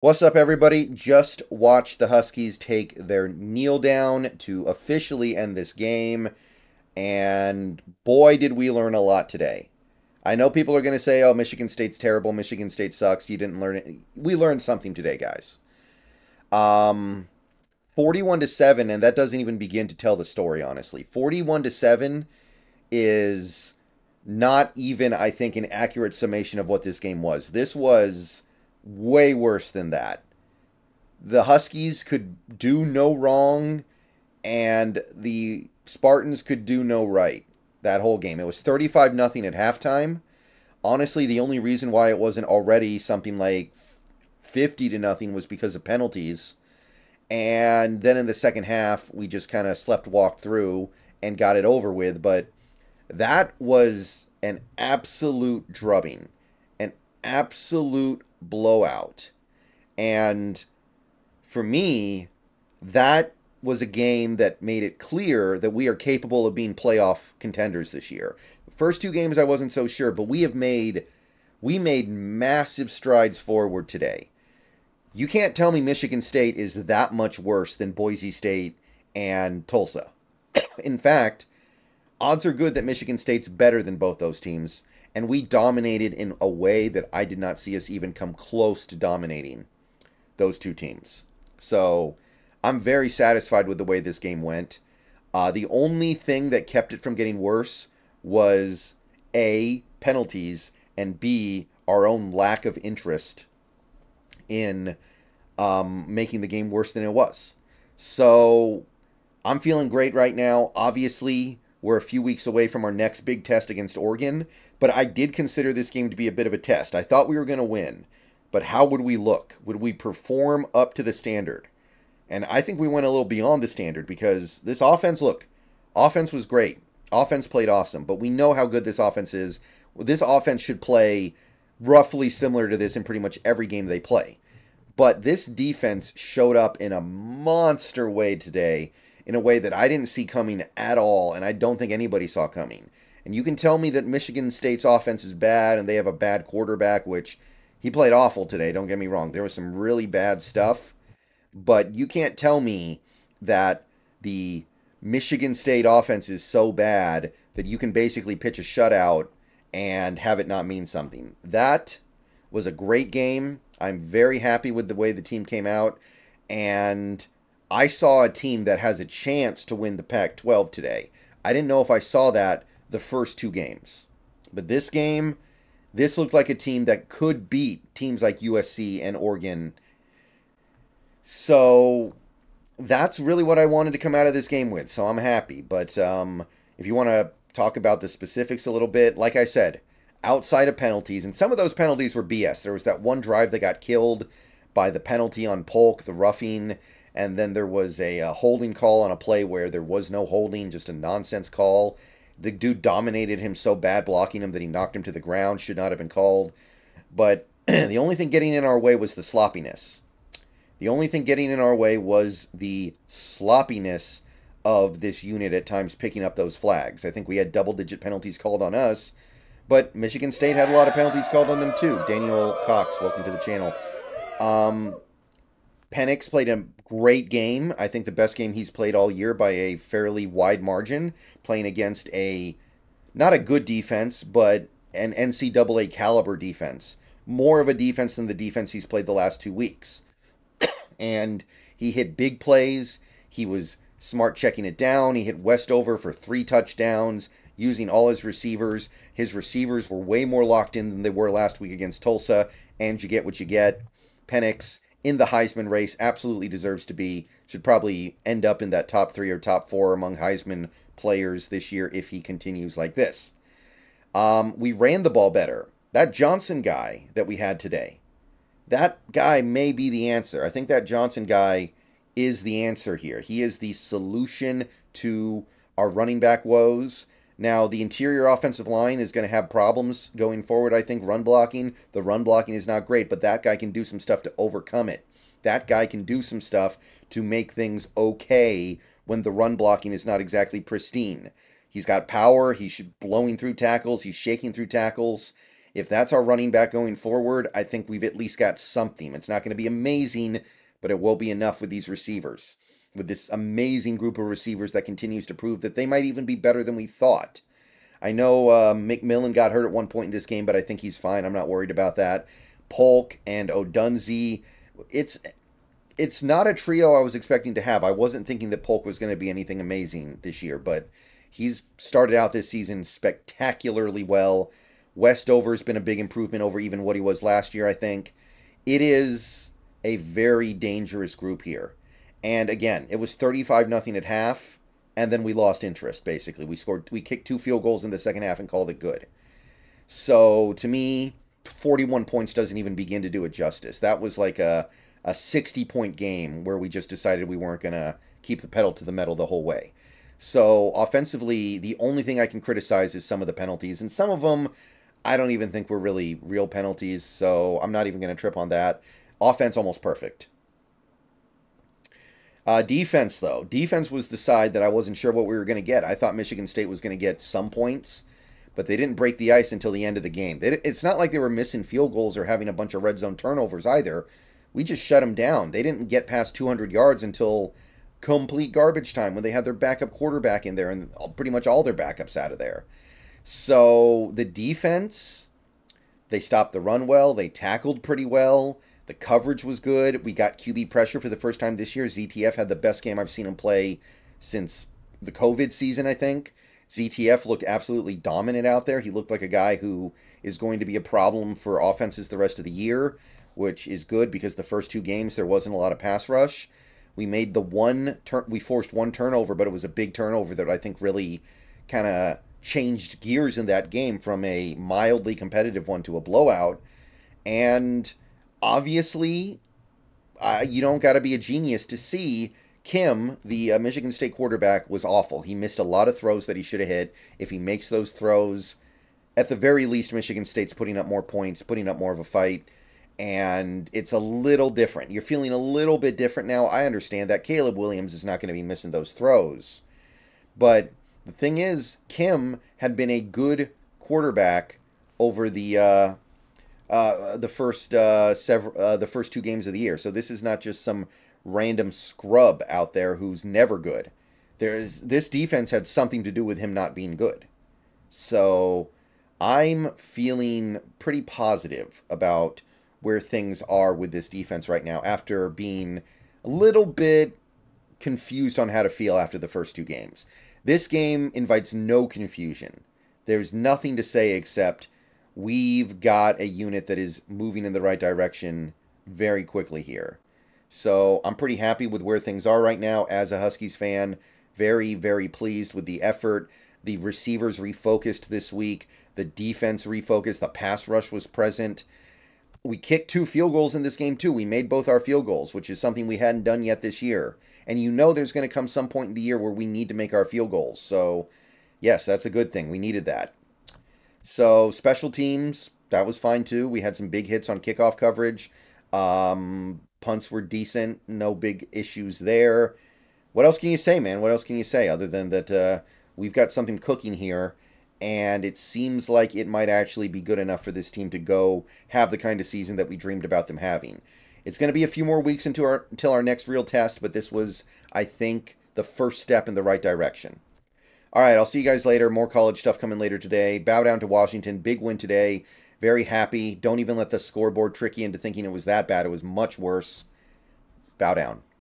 What's up, everybody? Just watched the Huskies take their kneel down to officially end this game, and boy, did we learn a lot today. I know people are going to say, oh, Michigan State's terrible, Michigan State sucks, you didn't learn it. We learned something today, guys. Um, 41 to 7, and that doesn't even begin to tell the story, honestly. 41 to 7 is not even, I think, an accurate summation of what this game was. This was way worse than that. The Huskies could do no wrong, and the Spartans could do no right that whole game. It was 35 nothing at halftime. Honestly, the only reason why it wasn't already something like 50 to nothing was because of penalties. And then in the second half, we just kind of slept walked through and got it over with. But that was an absolute drubbing, an absolute blowout. And for me, that was a game that made it clear that we are capable of being playoff contenders this year. First two games I wasn't so sure, but we made massive strides forward today. You can't tell me Michigan State is that much worse than Boise State and Tulsa. In fact, odds are good that Michigan State's better than both those teams, and we dominated in a way that I did not see us even come close to dominating those two teams. So I'm very satisfied with the way this game went. The only thing that kept it from getting worse was A, penalties, and B, our own lack of interest in making the game worse than it was. So I'm feeling great right now. Obviously, we're a few weeks away from our next big test against Oregon, but I did consider this game to be a bit of a test. I thought we were going to win, but how would we look? Would we perform up to the standard? And I think we went a little beyond the standard because this offense, look, offense was great. Offense played awesome, but we know how good this offense is. This offense should play roughly similar to this in pretty much every game they play. But this defense showed up in a monster way today, in a way that I didn't see coming at all, and I don't think anybody saw coming. And you can tell me that Michigan State's offense is bad and they have a bad quarterback, which he played awful today, don't get me wrong. There was some really bad stuff, but you can't tell me that the Michigan State offense is so bad that you can basically pitch a shutout and have it not mean something. That was a great game. I'm very happy with the way the team came out, and I saw a team that has a chance to win the Pac 12 today. I didn't know if I saw that the first two games. But this game, this looked like a team that could beat teams like USC and Oregon. So that's really what I wanted to come out of this game with. So I'm happy. But if you want to talk about the specifics a little bit, like I said, outside of penalties, and some of those penalties were BS. There was that one drive that got killed by the penalty on Polk, the roughing, and then there was a holding call on a play where there was no holding, just a nonsense call. The dude dominated him so bad blocking him that he knocked him to the ground. Should not have been called. But the only thing getting in our way was the sloppiness. The only thing getting in our way was the sloppiness of this unit at times picking up those flags. I think we had double-digit penalties called on us, but Michigan State had a lot of penalties called on them too. Daniel Cox, welcome to the channel. Penix played a great game. I think the best game he's played all year by a fairly wide margin, playing against a not a good defense, but an NCAA caliber defense. More of a defense than the defense he's played the last 2 weeks. And he hit big plays. He was smart checking it down. He hit Westover for 3 touchdowns using all his receivers. His receivers were way more locked in than they were last week against Tulsa, and you get what you get. Penix in the Heisman race absolutely deserves to be, should probably end up in that top 3 or top 4 among Heisman players this year if he continues like this. We ran the ball better. That Johnson guy that we had today, that guy may be the answer. I think that Johnson guy is the answer here. He is the solution to our running back woes. Now, the interior offensive line is going to have problems going forward, I think. Run blocking. The run blocking is not great, but that guy can do some stuff to overcome it. That guy can do some stuff to make things okay when the run blocking is not exactly pristine. He's got power. He's blowing through tackles. He's shaking through tackles. If that's our running back going forward, I think we've at least got something. It's not going to be amazing, but it will be enough with these receivers, with this amazing group of receivers that continues to prove that they might even be better than we thought. I know McMillan got hurt at one point in this game, but I think he's fine. I'm not worried about that. Polk and Odunze, it's not a trio I was expecting to have. I wasn't thinking that Polk was going to be anything amazing this year, but he's started out this season spectacularly well. Westover's been a big improvement over even what he was last year, I think. It is a very dangerous group here. And again, it was 35-0 at half, and then we lost interest, basically. We kicked 2 field goals in the second half and called it good. So to me, 41 points doesn't even begin to do it justice. That was like a 60-point game where we just decided we weren't going to keep the pedal to the metal the whole way. So offensively, the only thing I can criticize is some of the penalties, and some of them I don't even think were really real penalties, so I'm not even going to trip on that. Offense almost perfect. Defense, though. Defense was the side that I wasn't sure what we were going to get. I thought Michigan State was going to get some points, but they didn't break the ice until the end of the game. It's not like they were missing field goals or having a bunch of red zone turnovers either. We just shut them down. They didn't get past 200 yards until complete garbage time when they had their backup quarterback in there and pretty much all their backups out of there. So the defense, they stopped the run well. They tackled pretty well. The coverage was good. We got QB pressure for the first time this year. ZTF had the best game I've seen him play since the COVID season, I think. ZTF looked absolutely dominant out there. He looked like a guy who is going to be a problem for offenses the rest of the year, which is good because the first 2 games there wasn't a lot of pass rush. We made we forced 1 turnover, but it was a big turnover that I think really kind of changed gears in that game from a mildly competitive one to a blowout. And obviously, you don't got to be a genius to see Kim, the Michigan State quarterback, was awful. He missed a lot of throws that he should have hit. If he makes those throws, at the very least, Michigan State's putting up more points, putting up more of a fight, and it's a little different. You're feeling a little bit different now. I understand that Caleb Williams is not going to be missing those throws, but the thing is, Kim had been a good quarterback over the first 2 games of the year. So this is not just some random scrub out there who's never good. This defense had something to do with him not being good. So I'm feeling pretty positive about where things are with this defense right now after being a little bit confused on how to feel after the first 2 games. This game invites no confusion. There's nothing to say except we've got a unit that is moving in the right direction very quickly here. So I'm pretty happy with where things are right now as a Huskies fan. Very, very pleased with the effort. The receivers refocused this week. The defense refocused. The pass rush was present. We kicked 2 field goals in this game too. We made both our field goals, which is something we hadn't done yet this year. And you know there's going to come some point in the year where we need to make our field goals. So, yes, that's a good thing. We needed that. So, special teams, that was fine too. We had some big hits on kickoff coverage. Punts were decent. No big issues there. What else can you say, man? What else can you say other than that we've got something cooking here, and it seems like it might actually be good enough for this team to go have the kind of season that we dreamed about them having. It's going to be a few more weeks until our next real test, but this was, I think, the first step in the right direction. All right, I'll see you guys later. More college stuff coming later today. Bow down to Washington. Big win today. Very happy. Don't even let the scoreboard trick you into thinking it was that bad. It was much worse. Bow down.